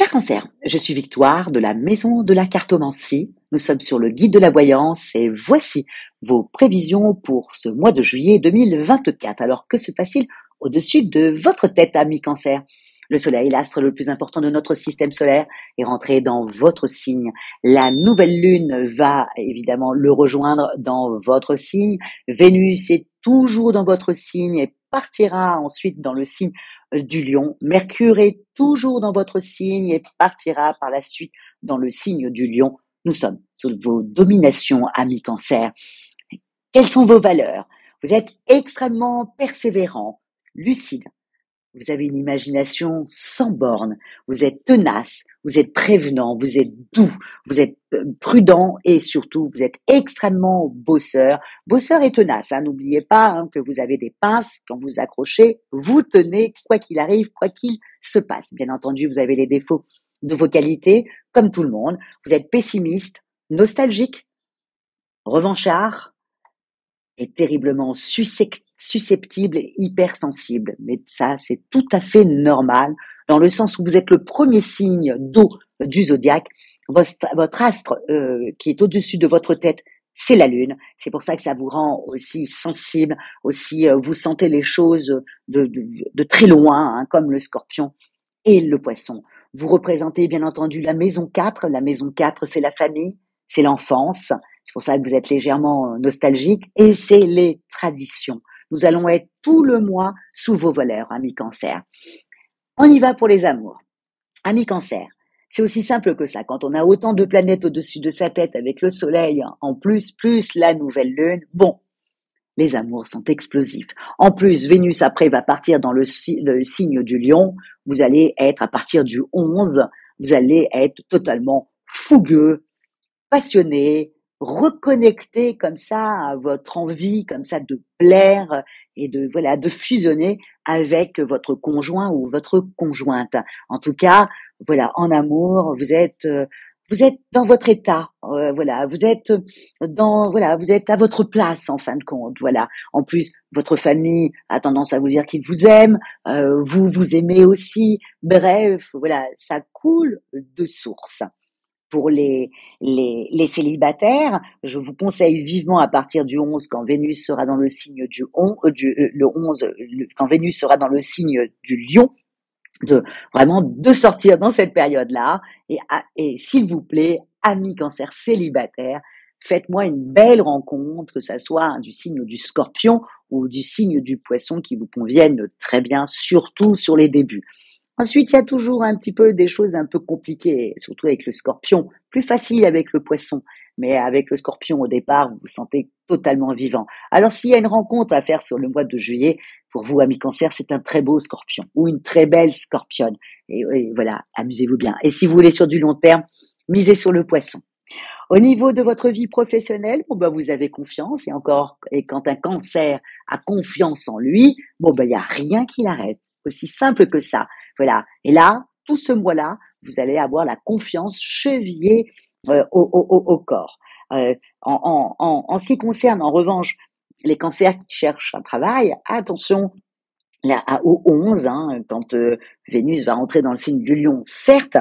Cher Cancer, je suis Victoire de la Maison de la Cartomancie. Nous sommes sur le guide de la voyance et voici vos prévisions pour ce mois de juillet 2024. Alors que se passe-t-il au-dessus de votre tête, ami Cancer? Le Soleil, l'astre le plus important de notre système solaire, est rentré dans votre signe. La nouvelle lune va évidemment le rejoindre dans votre signe. Vénus est toujours dans votre signe et partira ensuite dans le signe du Lion. Mercure est toujours dans votre signe et partira par la suite dans le signe du Lion. Nous sommes sous vos dominations, amis Cancer. Quelles sont vos valeurs? Vous êtes extrêmement persévérant, lucide. Vous avez une imagination sans borne, vous êtes tenace, vous êtes prévenant, vous êtes doux, vous êtes prudent et surtout vous êtes extrêmement bosseur. Bosseur et tenace, n'oubliez pas que vous avez des pinces, quand vous accrochez, vous tenez quoi qu'il arrive, quoi qu'il se passe. Bien entendu, vous avez les défauts de vos qualités, comme tout le monde. Vous êtes pessimiste, nostalgique, revanchard, est terriblement susceptible et hypersensible. Mais ça, c'est tout à fait normal, dans le sens où vous êtes le premier signe d'eau du zodiaque. Votre astre qui est au-dessus de votre tête, c'est la Lune. C'est pour ça que ça vous rend aussi sensible, aussi vous sentez les choses de très loin, comme le Scorpion et le Poisson. Vous représentez bien entendu la maison 4. La maison 4, c'est la famille, c'est l'enfance. C'est pour ça que vous êtes légèrement nostalgique et c'est les traditions. Nous allons être tout le mois sous vos valeurs, amis Cancer. On y va pour les amours. Amis Cancer, c'est aussi simple que ça. Quand on a autant de planètes au-dessus de sa tête avec le soleil en plus la nouvelle lune, bon, les amours sont explosifs. En plus, Vénus après va partir dans le signe du Lion. Vous allez être à partir du 11, vous allez être totalement fougueux, passionné, reconnecter comme ça à votre envie, comme ça de plaire et de fusionner avec votre conjoint ou votre conjointe. En tout cas, en amour, vous êtes dans votre état, vous êtes vous êtes à votre place en fin de compte, En plus, votre famille a tendance à vous dire qu'ils vous aiment, vous aimez aussi. Bref, ça coule de source. Pour les célibataires, je vous conseille vivement à partir du 11, quand Vénus sera dans le signe quand Vénus sera dans le signe du Lion, de sortir dans cette période-là. Et s'il vous plaît, amis Cancer célibataires, faites-moi une belle rencontre, que ça soit du signe du Scorpion ou du signe du Poisson qui vous conviennent très bien, surtout sur les débuts. Ensuite, il y a toujours un petit peu des choses un peu compliquées, surtout avec le Scorpion. Plus facile avec le Poisson, mais avec le Scorpion au départ, vous vous sentez totalement vivant. Alors, s'il y a une rencontre à faire sur le mois de juillet, pour vous, amis Cancer, c'est un très beau Scorpion ou une très belle Scorpionne. Et voilà, amusez-vous bien. Et si vous voulez sur du long terme, misez sur le Poisson. Au niveau de votre vie professionnelle, vous avez confiance et quand un Cancer a confiance en lui, il y a rien qui l'arrête. Aussi simple que ça. Et là, tout ce mois-là, vous allez avoir la confiance chevillée au corps. En ce qui concerne, en revanche, les cancers qui cherchent un travail, attention, là, au 11, quand Vénus va rentrer dans le signe du Lion, certes,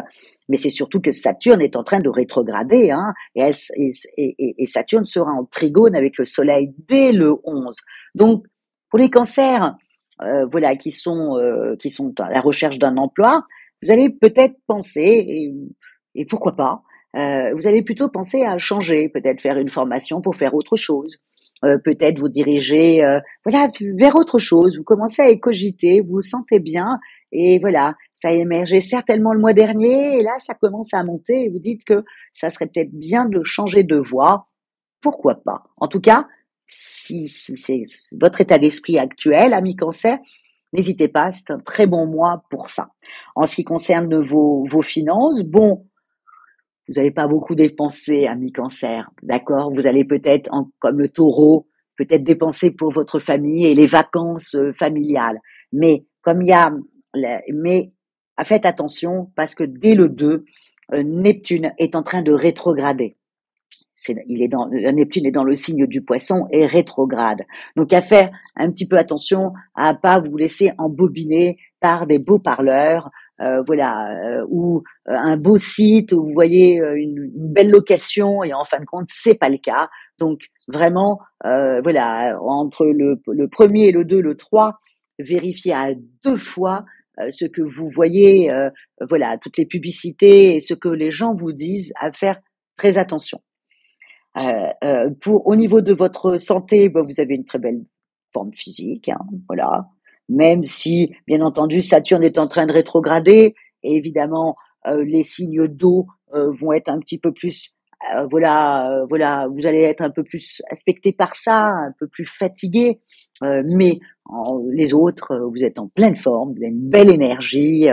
mais c'est surtout que Saturne est en train de rétrograder, et Saturne sera en trigone avec le Soleil dès le 11. Donc, pour les cancers, qui sont à la recherche d'un emploi, vous allez peut-être penser, et pourquoi pas, vous allez plutôt penser à changer, peut-être faire une formation pour faire autre chose, peut-être vous diriger vers autre chose, vous commencez à y cogiter, vous vous sentez bien, et ça a émergé certainement le mois dernier, et là ça commence à monter, et vous dites que ça serait peut-être bien de changer de voie, pourquoi pas. En tout cas, si c'est votre état d'esprit actuel, amis Cancer, n'hésitez pas, c'est un très bon mois pour ça. En ce qui concerne vos finances, vous n'allez pas beaucoup dépenser, amis Cancer, d'accord? Vous allez peut-être, comme le Taureau, peut-être dépenser pour votre famille et les vacances familiales. Mais faites attention parce que dès le 2, Neptune est en train de rétrograder. Neptune est dans le signe du Poisson et rétrograde. Donc, à faire un petit peu attention à pas vous laisser embobiner par des beaux parleurs, voilà, ou un beau site où vous voyez une belle location et en fin de compte c'est pas le cas. Donc vraiment, voilà, entre le premier, le 2, le 3, vérifiez à 2 fois ce que vous voyez, voilà, toutes les publicités et ce que les gens vous disent, à faire très attention. Pour au niveau de votre santé, bah, vous avez une très belle forme physique, hein, voilà. Même si, bien entendu, Saturne est en train de rétrograder et évidemment, les signes d'eau, vont être un petit peu plus, voilà, vous allez être un peu plus aspecté par ça, un peu plus fatigué, mais les autres, vous êtes en pleine forme, vous avez une belle énergie,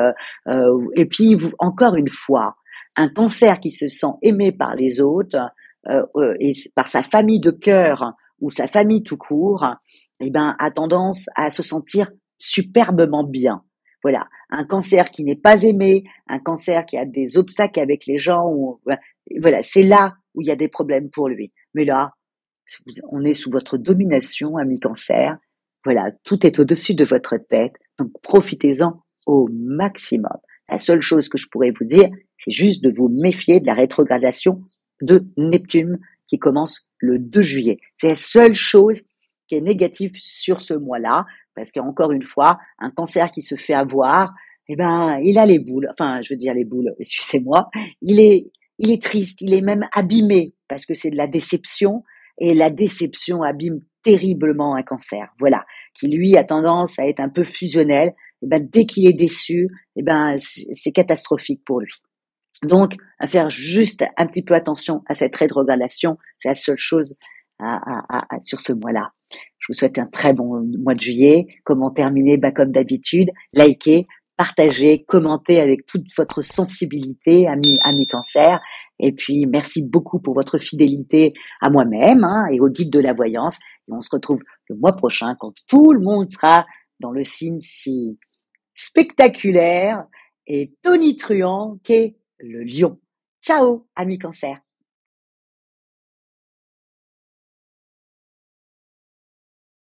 et puis vous encore une fois, un Cancer qui se sent aimé par les autres, et par sa famille de cœur ou sa famille tout court, eh ben, a tendance à se sentir superbement bien. Voilà, un Cancer qui n'est pas aimé, un Cancer qui a des obstacles avec les gens, ou, voilà, c'est là où il y a des problèmes pour lui. Mais là, on est sous votre domination, ami Cancer. Voilà, tout est au-dessus de votre tête, donc profitez-en au maximum. La seule chose que je pourrais vous dire, c'est juste de vous méfier de la rétrogradation de Neptune qui commence le 2 juillet. C'est la seule chose qui est négative sur ce mois-là, parce qu'encore une fois, un Cancer qui se fait avoir, eh ben, il a les boules, enfin, je veux dire les boules, excusez-moi, il est triste, il est même abîmé, parce que c'est de la déception, et la déception abîme terriblement un Cancer, voilà, qui lui a tendance à être un peu fusionnel. Et ben, dès qu'il est déçu, et ben, c'est catastrophique pour lui. Donc, à faire juste un petit peu attention à cette rétrogradation, c'est la seule chose sur ce mois-là. Je vous souhaite un très bon mois de juillet. Comment terminer? Bah, comme d'habitude, likez, partagez, commentez avec toute votre sensibilité, amis Cancer. Et puis, merci beaucoup pour votre fidélité à moi-même, hein, et au guide de la voyance. Et on se retrouve le mois prochain quand tout le monde sera dans le signe si spectaculaire et tonitruant qu'est le lion. Ciao, amis Cancer.